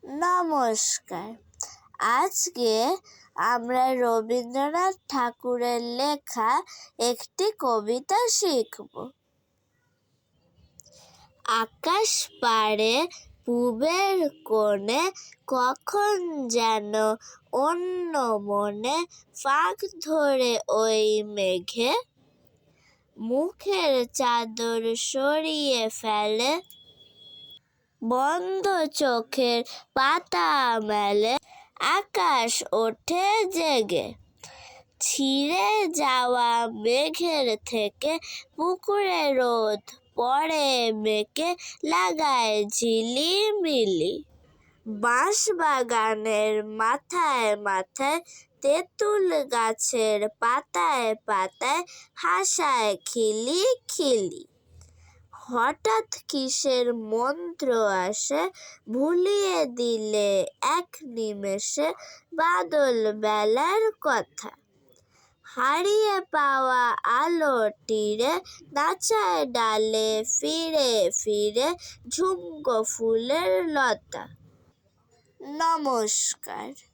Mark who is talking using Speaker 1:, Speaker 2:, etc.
Speaker 1: নমস্কার। আজকে আমরা রবীন্দ্রনাথ ঠাকুরের লেখা একটি কবিতা শিখব। আকাশ পাড়ে পূবের কোণে কখন যেন অন্য মনে ফাঁক ধরে ওই মেঘে মুখের চাদর সরিয়ে ফেলে, বন্ধ চোখের পাতা মেলে, আকাশ ওঠে জেগে। ছিঁড়ে যাওয়া মেঘের থেকে পুকুরে রোদ পড়ে মেঘে লাগায় ঝিলিমিলি। বাঁশবাগানের মাথায় মাথায়, তেঁতুল গাছের পাতায় পাতায় হাসায় খিলিখিলি। হঠাৎ কিসের মন্ত্র আসে, ভুলিয়ে দিলে এক নিমেষে বাদল বেলার কথা। হারিয়ে পাওয়া আলো তীরে নাচায় ডালে ফিরে ফিরে ঝুমকো ফুলের লতা। নমস্কার।